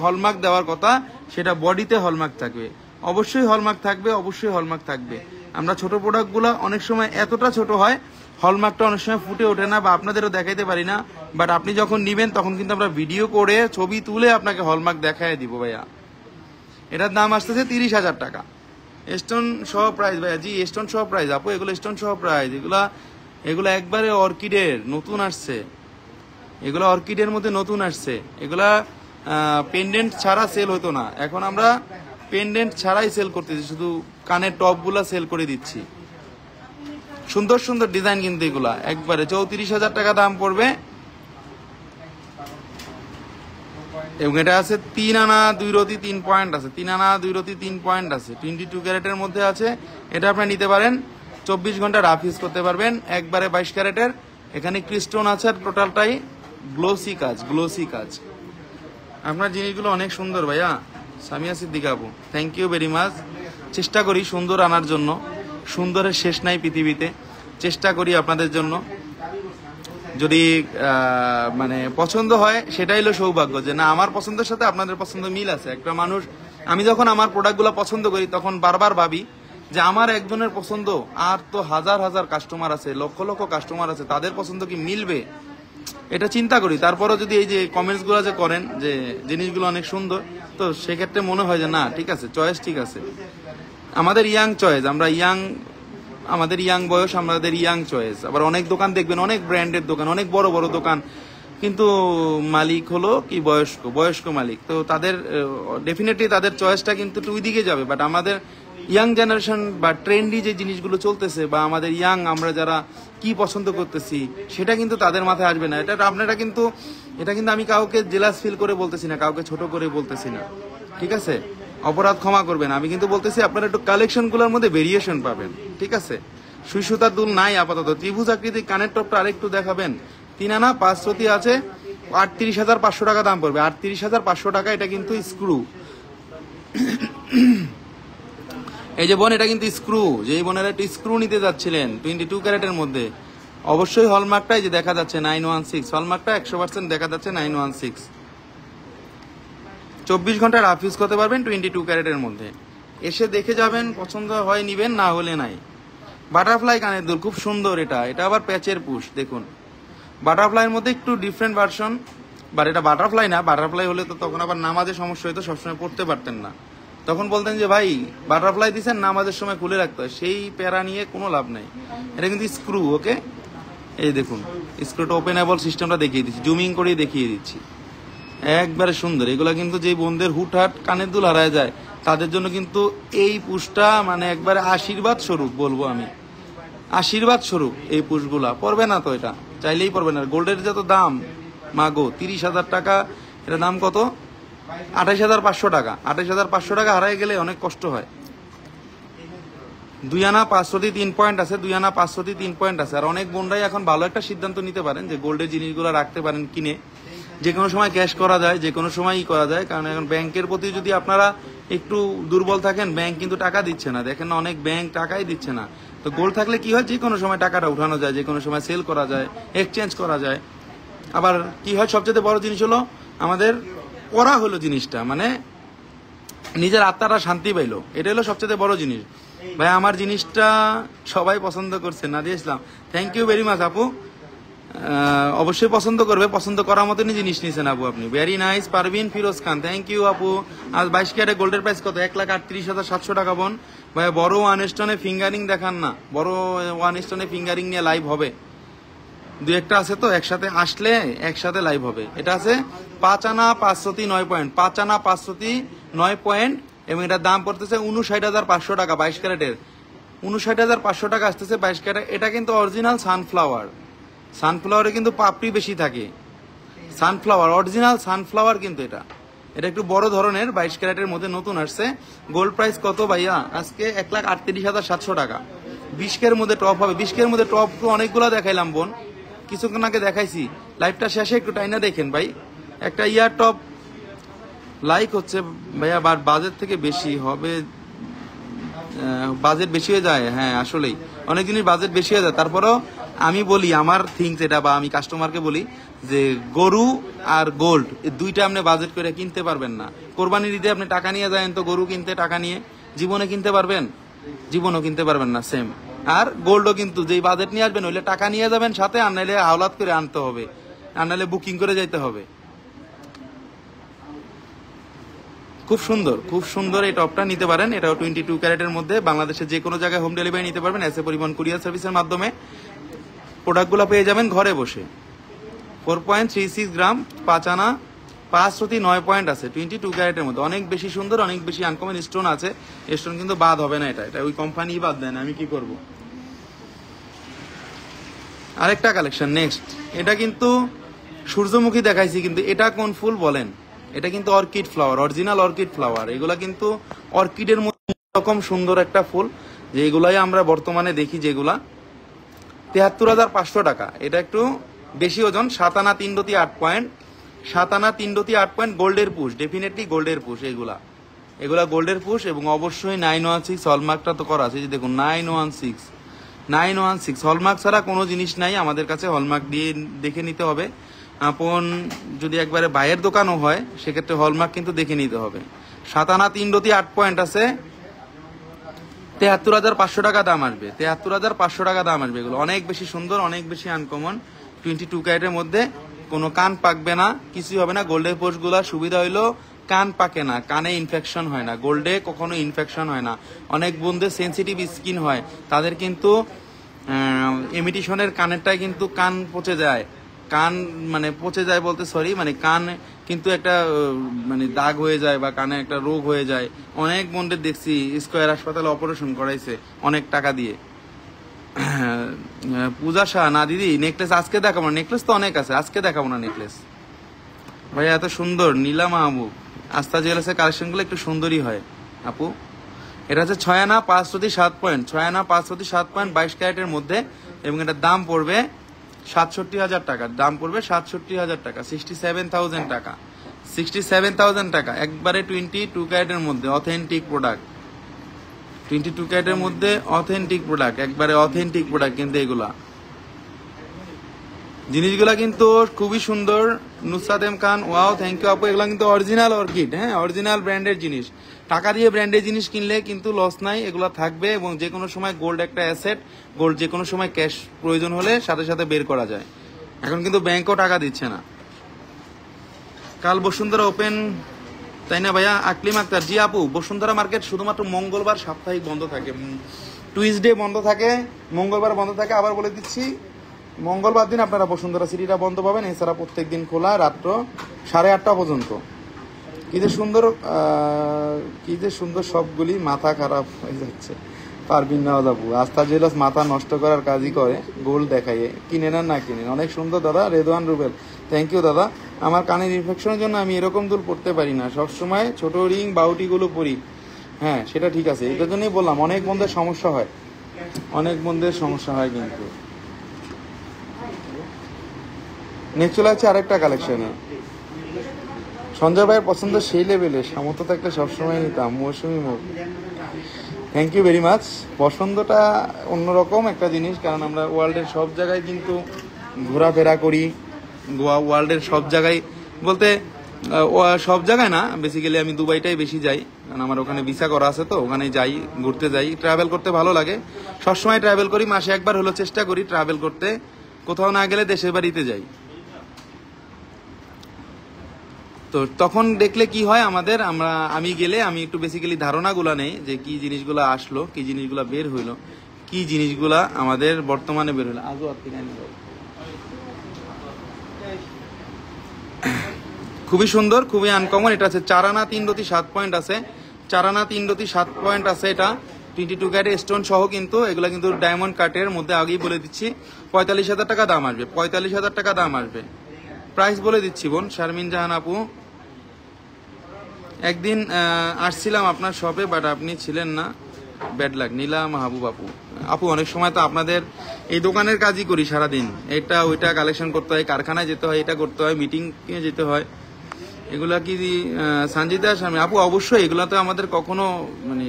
হলমার্ক দেওয়ার কথা সেটা বডিতে হলমার্ক থাকবে। অবশ্যই হলমার্ক থাকবে, অবশ্যই হলমার্ক থাকবে। আমরা ছোট প্রোডাক্টগুলো অনেক সময় এতটা ছোট হয়, হলমার্কটা অনেক সময় ফুটে ওঠে না বা আপনাদেরও দেখাইতে পারি না। বাট আপনি যখন নিবেন তখন কিন্তু আমরা ভিডিও করে ছবি তুলে আপনাকে হলমার্ক দেখাই দিব ভাইয়া। এটার দাম আসতেছে 30,000 টাকা। স্টোন সহ প্রাইস ভাইয়া। জি স্টোন সহ প্রাইস আপু, এগুলো স্টোন সহ প্রাইস। এগুলা একবারে অর্কিডের নতুন আসছে, এগুলো অর্কিডের মধ্যে নতুন আসছে। এগুলা পেন্ডেন্ট ছাড়া সেল হতো না, এখন আমরা পেন্ডেন্ট ছাড়াই সেল করতেছি, শুধু কানের টপগুলা সেল করে দিচ্ছি। সুন্দর সুন্দর ডিজাইন কিন্তু এগুলা একবারে 34,000 টাকা দাম পড়বে। এবং এটা আছে 3 আনা 2 রতি 3 পয়েন্ট আছে, 3 আনা 2 রতি 3 পয়েন্ট আছে, 22 ক্যারেটের মধ্যে আছে। এটা আপনি নিতে পারেন, 24 ঘন্টা রাফ ইউজ করতে পারবেন, একবারে 22 ক্যারেটের। এখানে ক্রিস্টোন আছে, আর টোটালটাই গ্লোসি কাজ, গ্লোসি কাজ। আপনার জিনিসগুলো অনেক সুন্দর ভাইয়া। সামিয়া সিদ্দিকা আপু, থ্যাংক ইউ ভেরি মাচ। চেষ্টা করি সুন্দর আনার জন্য, সুন্দরের শেষ নাই পৃথিবীতে। চেষ্টা করি আপনাদের জন্য, যদি মানে পছন্দ হয় সেটাই হলো সৌভাগ্য, যে না আমার পছন্দের সাথে আপনাদের পছন্দ মিল আছে। একটা মানুষ, আমি যখন আমার প্রোডাক্টগুলো পছন্দ করি তখন বারবার ভাবি যে আমার একজনের পছন্দ আর তো হাজার হাজার কাস্টমার আছে, লক্ষ লক্ষ কাস্টমার আছে, তাদের পছন্দ কি মিলবে, এটা চিন্তা করি। তারপরও যদি এই যে কমেন্টস গুলো যে করেন যে জিনিসগুলো অনেক সুন্দর, তো সেক্ষেত্রে মনে হয় যে না ঠিক আছে, চয়েস ঠিক আছে। আমাদের ইয়াং চয়েস, আমরা ইয়াং, আমাদের ইয়াং বয়স, আমাদের ইয়াং চয়েস। আবার অনেক দোকান দেখবেন, অনেক ব্র্যান্ডের দোকান, অনেক বড় বড় দোকান, কিন্তু মালিক হলো কি বয়স্ক, বয়স্ক মালিক। তো তাদের ডেফিনেটলি তাদের চয়েসটা কিন্তু একটু ওই দিকে যাবে। বাট আমাদের ইয়াং জেনারেশন বা ট্রেন্ডি যে জিনিসগুলো চলতেছে, বা আমাদের ইয়াং আমরা যারা কি পছন্দ করতেছি, সেটা কিন্তু তাদের মাথায় আসবে না। এটা আপনারা কিন্তু, এটা কিন্তু আমি কাউকে জেলাস ফিল করে বলতেছি না, কাউকে ছোট করে বলতেছি না, ঠিক আছে? অপরাধ ক্ষমা করবেন। আমি কিন্তু বলতেছি আপনারা একটু কালেকশনগুলোর মধ্যে ভেরিয়েশন পাবেন, ঠিক আছে? সুই সুতার দুল নাই আপাতত। ত্রিভুজ আকৃতির কানের টপটা আরেকটু দেখাবেন। 3 আনা 5 রতি আছে, 38,500 টাকা দাম পড়বে। 38,500 টাকা। এটা কিন্তু স্ক্রু। এই যে বোন, এটা কিন্তু স্ক্রু। যেই বোনেরা একটু স্ক্রু নিতে যাচ্ছিলেন 22 ক্যারেটের মধ্যে, অবশ্যই হলমার্কটাই যে দেখা যাচ্ছে 916, হলমার্কটা 100% দেখা যাচ্ছে 916। 24 ঘন্টা রাফ ইউজ করতে পারবেন 22 ক্যারেটের মধ্যে। এসে দেখে যাবেন, পছন্দ হয় নিবেন, না হলে নাই। বাটারফ্লাই কানের দুল খুব সুন্দর। এটা আবার প্যাচের পুশ, দেখুন বাটারফ্লাইয়ের মধ্যে একটু ডিফারেন্ট ভার্সন। বাট এটা বাটারফ্লাই না, বাটারফ্লাই হলে তো তখন আবার নামাজের সমস্যা হতো, সবসময় পড়তে পারতেন না। তখন বলতেন যে ভাই বাটারফ্লাই দিচ্ছেন, নামাজের সময় খুলে রাখতে হয়। সেই প্যারা নিয়ে কোনো লাভ নাই। এটা কিন্তু স্ক্রু, ওকে? এই দেখুন স্ক্রুটা ওপেনেবল সিস্টেমটা দেখিয়ে দিচ্ছি, জুমিং করে দেখিয়ে দিচ্ছি, একবারে সুন্দর। এগুলা কিন্তু যে বোনদের হুটহাট কানের দুল হারায় যায়, তাদের জন্য কিন্তু এই পুষটা মানে একবারে আশীর্বাদ স্বরূপ বলবো আমি, আশীর্বাদ স্বরূপ। এই পুষগুলা পড়বে না তো, এটা চাইলেই পড়বে না। গোল্ডের যত দাম মাগো, 30,000 টাকা। এটা দাম কত? 28,500 টাকা। 28,500 টাকা হারাই গেলে অনেক কষ্ট হয়। 2 আনা 5 রতি 3 পয়েন্ট আছে, 2 আনা 5 রতি 3 পয়েন্ট আছে। আর অনেক বোনরাই এখন ভালো একটা সিদ্ধান্ত নিতে পারেন যে গোল্ডের জিনিসগুলো রাখতে পারেন কিনে, যে কোনো সময় ক্যাশ করা যায়, যে কোনো সময়ই করা যায়। কারণ এখন ব্যাংকের প্রতি যদি আপনারা একটু দুর্বল থাকেন, ব্যাংক কিন্তু টাকা দিচ্ছে না। দেখেন না, অনেক ব্যাংক টাকাই দিচ্ছে না। তো গোল্ড থাকলে কি হয়, যে কোনো সময় টাকাটা উঠানো যায়, যে কোনো সময় সেল করা যায়, এক্সচেঞ্জ করা যায়। আবার কি হয়, সবচেয়ে বড় জিনিস হলো আমাদের পড়া হলো জিনিসটা, মানে নিজের আত্মাটা শান্তি পাইলো, এটা হলো সবচেয়ে বড় জিনিস। ভাই আমার জিনিসটা সবাই পছন্দ করছে, নাদিয়া ইসলাম, থ্যাংক ইউ ভেরি মাচ আপু। অবশ্যই পছন্দ করবে, পছন্দ করার মতনই জিনিস নিয়েছেন আপু আপনি, very nice. Parvin Firoz Khan, thank you আপু। আজ 22 ক্যারেটে গোল্ডের প্রাইস কত? 1,38,700 টাকা বোন। ভাই বড় 1 স্টোনে ফিঙ্গারিং দেখান না, বড় 1 স্টোনে ফিঙ্গারিং নিয়ে লাইভ হবে, 2-1টা আছে তো, একসাথে আসলে একসাথে লাইভ হবে। এটা আছে 5 আনা 5 রতি 9 পয়েন্ট, 5 আনা 5 রতি 9 পয়েন্ট। এবং এটার দাম পড়তেছে 59,500 টাকা। 22 ক্যারেটের 59,500 টাকা আসতেছে 22 ক্যারেট। এটা কিন্তু অরিজিনাল সানফ্লাওয়ার, সানফ্লাওয়ারে কিন্তু পাপড়ি বেশি থাকে, সানফ্লাওয়ার, অরিজিনাল সানফ্লাওয়ার কিন্তু এটা। এটা একটু বড় ধরনের 22 ক্যারেটের মধ্যে নতুন আসছে। গোল্ড প্রাইস কত ভাইয়া? আজকে 1,38,700 টাকা। 20 কের মধ্যে টপ হবে। 20 কের মধ্যে টপ তো অনেকগুলো দেখাইলাম বোন, কিছুক্ষণ আগে দেখাইছি। লাইভটা শেষে একটু টাইনা দেখেন ভাই। একটা ইয়ার টপ লাইক হচ্ছে ভাইয়া, বাজেট থেকে বেশি হবে, বাজেট বেশি হয়ে যায়। হ্যাঁ আসলেই অনেক জিনিস বাজেট বেশি হয়ে যায়। তারপরেও আমি বলি আমার থিংস এটা, বা আমি কাস্টমারকে বলি যে গরু আর গোল্ড এই দুইটা আপনি বাজেট করে কিনতে পারবেন না। কোরবানির ঈদে আপনি টাকা নিয়ে যাবেন তো গরু কিনতে, টাকা নিয়ে জীবনে কিনতে পারবেন? জীবনও কিনতে পারবেন না। সেম। আর গোল্ডও কিন্তু যেই বাজেট নিয়ে আসবেন হইলে টাকা নিয়ে যাবেন সাথে, আর নাইলে হাওলাত করে আনতে হবে, আর নাইলে বুকিং করে যাইতে হবে। খুব সুন্দর, খুব সুন্দর এই টপটা নিতে পারেন। এটাও 22 ক্যারেটের মধ্যে, বাংলাদেশের যে কোনো জায়গায় হোম ডেলিভারি নিতে পারবেন এসএ পরিবহন কুরিয়ার সার্ভিসের মাধ্যমে। প্রোডাক্টগুলো পেয়ে যাবেন ঘরে বসে। 4.36 গ্রাম 5 আনা 5 প্রতি 9 পয়েন্ট আছে 22 ক্যারেটের মধ্যে। অনেক বেশি সুন্দর, অনেক বেশি আনকমন স্টোন আছে। স্টোন কিন্তু বাদ হবে না, এটা এটা ওই কোম্পানি বাদ দেয় না, আমি কি করব। আরেকটা কালেকশন নেক্সট, এটা কিন্তু সূর্যমুখী দেখাইছি, কিন্তু এটা কোন ফুল বলেন? এটা কিন্তু orchid flower, original orchid flower. এগুলা কিন্তু অর্কিডের মধ্যে এরকম সুন্দর একটা ফুল, যে এগুলাই আমরা বর্তমানে দেখি যেগুলা। 73,500 টাকা। এটা একটু বেশি ওজন, 7 আনা 3 রতি 8 পয়েন্ট, 7 আনা 3 রতি 8 পয়েন্ট, গোল্ডের পুশ, ডেফিনেটলি গোল্ডের পুশ। এগুলা গোল্ডের পুশ, এবং অবশ্যই 916 হলমার্কটা তো করা আছে, যে দেখুন 916 হলমার্ক ছাড়া কোনো জিনিস নাই আমাদের কাছে, হলমার্ক দিয়ে দেখে নিতে হবে। আপন যদি একবারে বাইরের দোকানও হয় সেক্ষেত্রে হলমার্ক কিন্তু দেখে নিতে হবে। 7 আনা 3 রতি 8 পয়েন্ট আছে, 73,500 টাকা দাম আসবে। 73,500 টাকা দাম আসবে। এগুলো অনেক বেশি সুন্দর, অনেক বেশি আনকমন। 22 ক্যারেটের মধ্যে, কোনো কান পাকবে না, কিছুই হবে না। গোল্ডের পোস্টগুলা সুবিধা হইলো কান পাকে না, কানে ইনফেকশন হয় না, গোল্ডে কখনো ইনফেকশন হয় না। অনেক বন্ধুদের সেন্সিটিভ স্কিন হয়, তাদের কিন্তু ইমিটেশনের কানেরটায় কিন্তু কান পচে যায়, কান মানে পচে যায় বলতে সরি, মানে কান কিন্তু একটা মানে দাগ হয়ে যায় বা কানে একটা রোগ হয়ে যায়। অনেক বন্ধুদের দেখছি স্কয়ার হাসপাতালে অপারেশন করাইছে অনেক টাকা দিয়ে। পূজা শাহ, না দিদি নেকলেস আজকে দেখাবো না, নেকলেস তো অনেক আছে, আজকে দেখাবো না নেকলেস। ভাই এত সুন্দর নীলা মাহবুব, আস্থা জুয়েলার্সের কালেকশনগুলো একটু সুন্দরই হয় আপু। এটা হচ্ছে 6 আনা 5 রতি 7 পয়েন্ট, 6 আনা 5 রতি 7 পয়েন্ট 22 ক্যারেটের মধ্যে, এবং এটার দাম পড়বে 67,000 টাকা। দাম পড়বে 67,000 টাকা, 67,000 টাকা, 67,000 টাকা। একবারে 22 ক্যারেটের মধ্যে অথেন্টিক প্রোডাক্ট, 22 ক্যারেটের মধ্যে অথেন্টিক প্রোডাক্ট, একবারে অথেন্টিক প্রোডাক্ট। কিন্তু এগুলা জিনিসগুলা কিন্তু খুবই সুন্দর। নুসরাত খান, ওয়াও থ্যাংক ইউ আপু। এগুলা কিন্তু অরিজিনাল অর্কিড, হ্যাঁ অরিজিনাল ব্র্যান্ডের জিনিস। টাকা দিয়ে ব্র্যান্ডের জিনিস কিনলে কিন্তু লস নাই, এগুলা থাকবে। এবং যে কোনো সময় গোল্ড একটা অ্যাসেট, গোল্ড যে কোনো সময় ক্যাশ প্রয়োজন হলে সাথে সাথে বের করা যায়। এখন কিন্তু ব্যাংকও টাকা দিচ্ছে না। কাল বসুন্ধরা ওপেন, তাই না ভাইয়া? আকলিম আক্তার, জি আপু, বসুন্ধরা মার্কেট শুধুমাত্র মঙ্গলবার সাপ্তাহিক বন্ধ থাকে, টুইসডে বন্ধ থাকে, মঙ্গলবার বন্ধ থাকে। আবার বলে দিচ্ছি, মঙ্গলবার দিন আপনারা বসুন্ধরা সিটিটা বন্ধ পাবেন, এছাড়া প্রত্যেক দিন খোলা রাত্র 8:30 পর্যন্ত। কি যে সুন্দর সবগুলি, মাথা খারাপ হয়ে যাচ্ছে। পারবিন না আপু, আস্থা জুয়েলার্স মাথা নষ্ট করার কাজই করে, গোল্ড দেখাইয়ে। কিনে নেন না কিনেন, অনেক সুন্দর দাদা। রেদওয়ান রুবেল, থ্যাংক ইউ দাদা। আমার কানের ইনফেকশনের জন্য আমি এরকম দুল পড়তে পারি না, সবসময় ছোট রিং বাউটিগুলো পরি। হ্যাঁ সেটা ঠিক আছে, এটার জন্যই বললাম অনেক বন্ধের সমস্যা হয়, অনেক বন্ধের সমস্যা হয়। কিন্তু নেক্সট চলে আছে আরেকটা কালেকশনে। সঞ্জয় ভাইয়ের পছন্দ সেই লেভেলে, সামর্থ্য থাকলে সবসময় নিতাম। মৌসুমি মুখ, থ্যাংক ইউ ভেরি মাচ। পছন্দটা অন্যরকম একটা জিনিস, কারণ আমরা ওয়ার্ল্ডের সব জায়গায় কিন্তু ঘোরাফেরা করি। ওয়ার্ল্ডের সব জায়গায় বলতে সব জায়গায় না, বেসিক্যালি আমি দুবাইটাই বেশি যাই, কারণ আমার ওখানে ভিসা করা আছে, তো ওখানে যাই, ঘুরতে যাই। ট্রাভেল করতে ভালো লাগে, সবসময় ট্রাভেল করি। মাসে একবার হলো চেষ্টা করি ট্রাভেল করতে, কোথাও না গেলে দেশের বাড়িতে যাই। তো তখন দেখলে কি হয় আমাদের, আমি গেলে আমি একটু বেসিক্যালি ধারণাগুলা নেই, যে কি জিনিসগুলা আসলো, কি জিনিসগুলা বের হইলো, কি জিনিসগুলা আমাদের বর্তমানে বের হইলো। আজও খুবই সুন্দর, খুবই আনকমন। এটা আছে 4 আনা 3 রতি 7 পয়েন্ট আছে, 4 আনা 3 রতি 7 পয়েন্ট আছে। এটা 22 ক্যারেট স্টোন সহ, কিন্তু এগুলা কিন্তু ডায়মন্ড কাটের মধ্যে। আগেই বলে দিচ্ছি 45,000 টাকা দাম আসবে, 45,000 টাকা দাম আসবে। প্রাইস বলে দিচ্ছি বোন শারমিন জাহান আপু। একদিন আসছিলাম আপনার শপে, বাট আপনি ছিলেন না, ব্যাড লাক। নীলা মাহবুব আপু, আপু অনেক সময় তো আপনাদের এই দোকানের কাজই করি সারাদিন, এটা ওইটা কালেকশন করতে হয়, কারখানায় যেতে হয়, এটা করতে হয়, মিটিংয়ে যেতে হয়। এগুলা কি সঞ্জিতা স্বামী আপু? অবশ্যই, এগুলা তো আমাদের কখনো মানে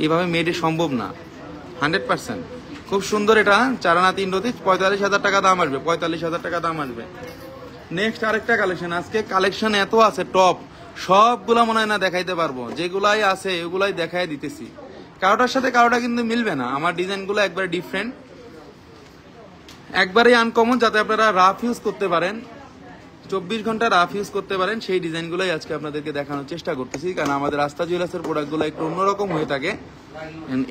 এইভাবে মেডে সম্ভব না, 100%। খুব সুন্দর। এটা 4 আনা 3 রতি, 45,000 টাকা দাম আসবে, 45,000 টাকা দাম আসবে। নেক্সট আরেকটা কালেকশন, আজকে কালেকশন এত আছে টপ, সবগুলা মনে হয় না দেখাইতে পারবো, যেগুলাই আছে ওগুলাই দেখাই দিতেছি। কারোটার সাথে কারোটা কিন্তু মিলবে না, আমার ডিজাইনগুলো একবার ডিফারেন্ট, একবারেই আনকমন, যাতে আপনারা রাফ ইউজ করতে পারেন, 24 ঘন্টা রাফ ইউজ করতে পারেন, সেই ডিজাইনগুলোই আজকে আপনাদেরকে দেখানোর চেষ্টা করতেছি। কারণ আমাদের আস্থা জুয়েলার্সের প্রোডাক্টগুলো একটু অন্যরকম হয়ে থাকে,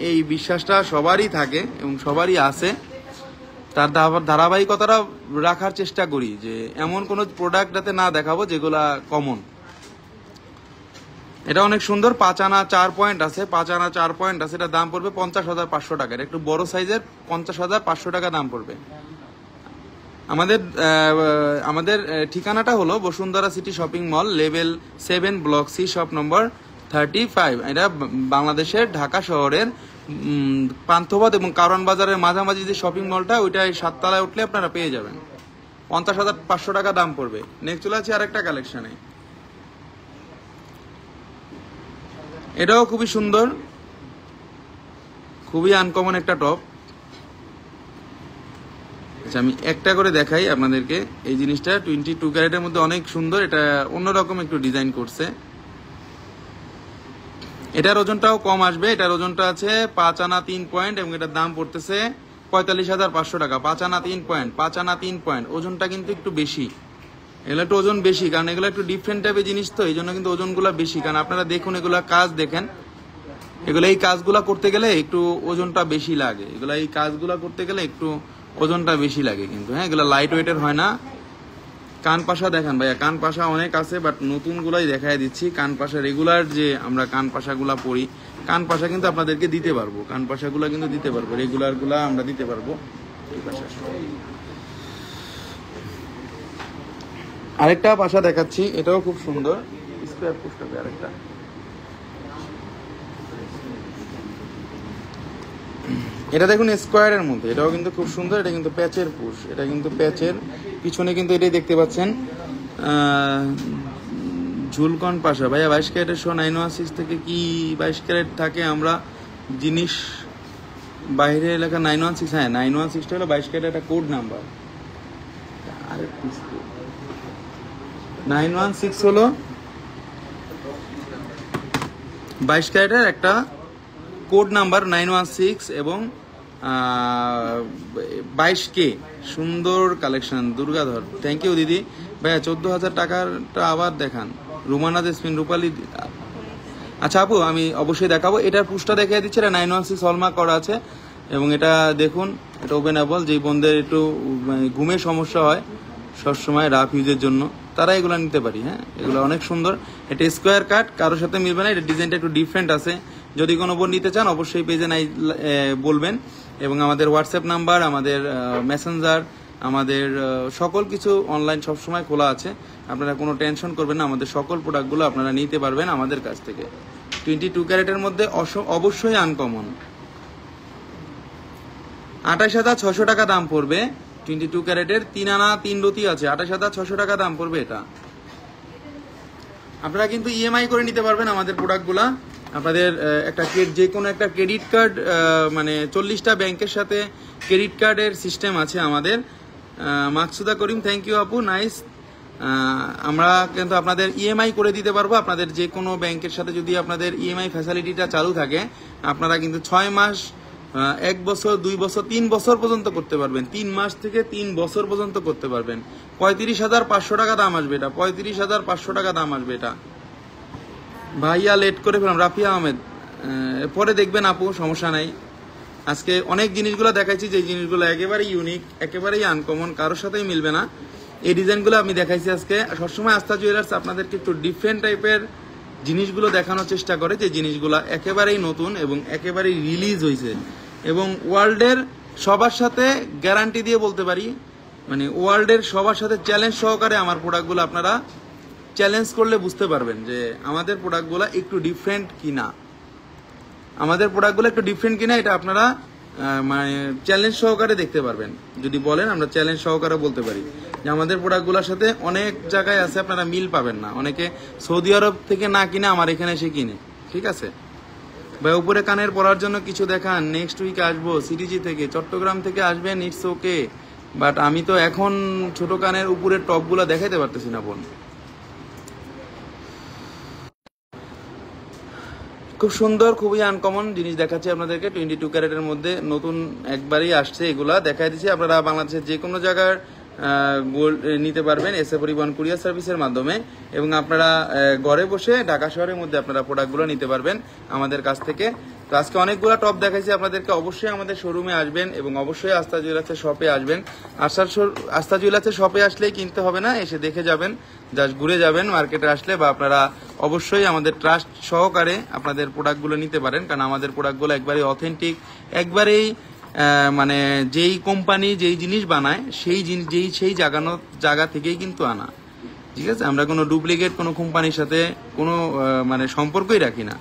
এই বিশ্বাসটা সবারই থাকে এবং সবারই আছে। তার ধারাবাহিকতাটা রাখার চেষ্টা করি, যে এমন কোনো প্রোডাক্ট যাতে না দেখাবো যেগুলা কমন। এটা অনেক সুন্দর, 5 আনা 4 পয়েন্ট আছে, 5 আনা 4 পয়েন্ট আছে। এটা দাম পড়বে 50,500 টাকা, একটু বড় সাইজের 50,500 টাকা দাম পড়বে। আমাদের ঠিকানাটা হলো Bashundhara city shopping mall, level 7, block C, shop number 35। এটা বাংলাদেশের ঢাকা শহরের পান্থপথ এবং কারওয়ান বাজারের মাঝামাঝি যে শপিং মলটা, ওইটা 7 তলায় উঠলে আপনারা পেয়ে যাবেন। 50,500 টাকা দাম পড়বে। নেক্সট চলে আছে আরেকটা কালেকশনে, এটাও খুবই সুন্দর, খুবই আনকমন একটা টপ। আচ্ছা, আমি একটা করে দেখাই আপনাদেরকে। এই জিনিসটা 22 ক্যারেটের মধ্যে অনেক সুন্দর, এটা অন্যরকম একটু ডিজাইন করছে। এটার ওজনটাও কম আসবে, এটার ওজনটা আছে 5 আনা 3 পয়েন্ট এবং এটার দাম পড়তেছে 45,500 টাকা। 5 আনা 3 পয়েন্ট, 5 আনা 3 পয়েন্ট, ওজনটা কিন্তু একটু বেশি, এগুলো একটু ওজন বেশি, কারণ এগুলো একটু ডিফারেন্ট টাইপের জিনিস, তো এই জন্য কিন্তু ওজনগুলো বেশি। কারণ আপনারা দেখুন, এগুলা কাজ দেখেন, এগুলো এই কাজগুলা করতে গেলে একটু ওজনটা বেশি লাগে, এগুলা এই কাজগুলা করতে গেলে একটু ওজনটা বেশি লাগে কিন্তু। হ্যাঁ, এগুলো লাইট ওয়েটের হয় না। কান পাশা দেখান ভাইয়া, কান পাশা অনেক আছে, বাট নতুন গুলাই দেখাই দিচ্ছি। কান পাশা রেগুলার যে আমরা কান পাশা গুলা পরি, কান পাশা কিন্তু আপনাদেরকে দিতে পারবো, কান পাশা গুলা কিন্তু দিতে পারবো, রেগুলার গুলা আমরা দিতে পারবো। আরেকটা পাশা দেখাচ্ছি, এটাও খুব সুন্দর, স্কোয়ার পোস্ট হবে আরেকটা। এটা দেখুন স্কোয়ারের মধ্যে, এটাও কিন্তু খুব সুন্দর। এটা কিন্তু প্যাচের পুশ, এটা কিন্তু প্যাচের পিছনে কিন্তু এটাই দেখতে পাচ্ছেন ঝুলকন পাশা। ভাইয়া 22 ক্যারেটের শো 916 থেকে কি 22 ক্যারেট থাকে? আমরা জিনিস বাইরে লেখা 916, হ্যাঁ 916টা হলো 22 ক্যারেট একটা কোড নাম্বার। 916 হলো 22 ক্যারেটের একটা কোড নাম্বার 916 এবং 22K। সুন্দর কালেকশন, দুর্গাধর, থ্যাংক ইউ দিদি। ভাইয়া 14,000 টাকারটা আবার দেখান, রুমানা জেসমিন রূপালী। আচ্ছা আপু, আমি অবশ্যই দেখাবো। এটার পুষ্টা দেখিয়ে দিচ্ছে, এটা 916 হলমার্ক করা আছে এবং এটা দেখুন, এটা ওপেনেবল। যেই বন্ধের একটু ঘুমের সমস্যা হয় সবসময় রাফ ইউজের জন্য, তারা এগুলো নিতে পারি। হ্যাঁ, এগুলো অনেক সুন্দর। এটা স্কোয়ার কাট, কারোর সাথে মিলবে না, এটা ডিজাইনটা একটু ডিফারেন্ট আছে। যদি কোনো বোন নিতে চান অবশ্যই পেজে নাই বলবেন, এবং আমাদের হোয়াটসঅ্যাপ নাম্বার, আমাদের মেসেঞ্জার, আমাদের সকল কিছু অনলাইন সবসময় খোলা আছে। আপনারা কোনো টেনশন করবেন না, আমাদের সকল প্রোডাক্টগুলো আপনারা নিতে পারবেন আমাদের কাছ থেকে। 22 ক্যারেটের মধ্যে অবশ্যই আনকমন। 28,600 টাকা দাম পড়বে। 22 ক্যারেটের 3 আনা 3 রতি আছে, 28,600 টাকা দাম পড়বে এটা। আপনারা কিন্তু ইএমআই করে নিতে পারবেন আমাদের প্রোডাক্টগুলা। আপনাদের একটা যে কোনো একটা ক্রেডিট কার্ড, মানে 40টা ব্যাংকের সাথে ক্রেডিট কার্ডের সিস্টেম আছে আমাদের। মাকসুদা করিম, থ্যাংক ইউ আপু, নাইস। আমরা কিন্তু আপনাদের ইএমআই করে দিতে পারবো। আপনাদের যে কোনো ব্যাংকের সাথে যদি আপনাদের ইএমআই ফ্যাসিলিটিটা চালু থাকে, আপনারা কিন্তু 6 মাস, 1 বছর, 2 বছর, 3 বছর পর্যন্ত করতে পারবেন। 3 মাস থেকে 3 বছর পর্যন্ত করতে পারবেন। 35,500 টাকা দাম আসবে এটা, 35,500 টাকা দাম আসবে এটা। ভাইয়া লেট করে ফেলাম, রাফিয়া আহমেদ, পরে দেখবেন আপু, সমস্যা নাই। আজকে অনেক জিনিসগুলো দেখাইছি, যে জিনিসগুলো একেবারেই ইউনিক, একেবারেই আনকমন, কারোর সাথেই মিলবে না। এই ডিজাইনগুলো আমি দেখাইছি আজকে। সবসময় আস্থা জুয়েলার্স আপনাদেরকে একটু ডিফারেন্ট টাইপের জিনিসগুলো দেখানোর চেষ্টা করে, যে জিনিসগুলো একেবারেই নতুন এবং একেবারেই রিলিজ হয়েছে, এবং ওয়ার্ল্ডের সবার সাথে গ্যারান্টি দিয়ে বলতে পারি, মানে ওয়ার্ল্ডের সবার সাথে চ্যালেঞ্জ সহকারে আমার প্রোডাক্টগুলো আপনারা চ্যালেঞ্জ করলে বুঝতে পারবেন যে আমাদের প্রোডাক্টগুলো একটু ডিফারেন্ট কিনা। আমাদের প্রোডাক্টগুলো একটু ডিফারেন্ট কিনা এটা আপনারা মানে চ্যালেঞ্জ সহকারে দেখতে পারবেন। যদি বলেন, আমরা চ্যালেঞ্জ সহকারে বলতে পারি যে আমাদের প্রোডাক্টগুলোর সাথে অনেক জায়গায় আছে আপনারা মিল পাবেন না। অনেকে সৌদি আরব থেকে না কিনে আমার এখানে এসে কিনে, ঠিক আছে ভাই। উপরে কানের পরার জন্য কিছু দেখান, নেক্সট উইক আসবো সিটিজি থেকে, চট্টগ্রাম থেকে আসবেন, ইটস ওকে। বাট আমি তো এখন ছোট কানের উপরের টপগুলো দেখাইতে পারতেছি না বোন। খুব সুন্দর, খুবই আনকমন জিনিস দেখাচ্ছি আপনাদেরকে। 22 ক্যারেটের মধ্যে নতুন একবারই আসছে, এগুলা দেখাই দিচ্ছি। আপনারা বাংলাদেশের যে কোনো জায়গার গোল্ড নিতে পারবেন এসএ পরিবহন কুরিয়ার সার্ভিসের মাধ্যমে, এবং আপনারা ঘরে বসে ঢাকা শহরের মধ্যে আপনারা প্রোডাক্টগুলো নিতে পারবেন আমাদের কাছ থেকে। তো আজকে অনেকগুলো টপ দেখাইছি আপনাদেরকে। অবশ্যই আমাদের শোরুমে আসবেন এবং অবশ্যই আস্থা জুয়েলার্সের শপে আসবেন। আস্থা জুয়েলার্সের শপে আসলেই কিনতে হবে না, এসে দেখে যাবেন, জাস্ট ঘুরে যাবেন মার্কেটে আসলে, বা আপনারা অবশ্যই আমাদের ট্রাস্ট সহকারে আপনাদের প্রোডাক্টগুলো নিতে পারেন, কারণ আমাদের প্রোডাক্টগুলো একবারেই অথেন্টিক, একবারেই মানে যেই কোম্পানি যেই জিনিস বানায় সেই জায়গা থেকেই কিন্তু আনা। ঠিক আছে, আমরা কোনো ডুপ্লিকেট কোনো কোম্পানির সাথে কোনো মানে সম্পর্কই রাখি না।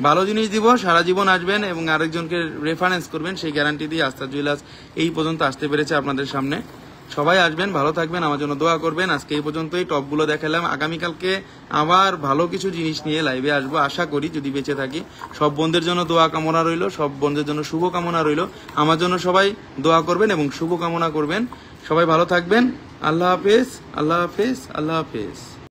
ভালো জিনিস দিব, সারা জীবন আসবেন এবং আরেকজনকে রেফারেন্স করবেন, সেই গ্যারান্টি দিয়ে আস্থা জুয়েলার্স এই পর্যন্ত আসতে পেরেছে আপনাদের সামনে। সবাই আসবেন, ভালো থাকবেন, আমার জন্য দোয়া করবেন। আজকে এই পর্যন্তই, টপগুলো দেখালাম। আগামীকালকে আবার ভালো কিছু জিনিস নিয়ে লাইভে আসবো, আশা করি, যদি বেঁচে থাকি। সব বন্ধুদের জন্য দোয়া কামনা রইল, সব বন্ধুদের জন্য শুভ কামনা রইল। আমার জন্য সবাই দোয়া করবেন এবং শুভ কামনা করবেন। সবাই ভালো থাকবেন। আল্লাহ হাফেজ, আল্লাহ হাফেজ, আল্লাহ হাফেজ।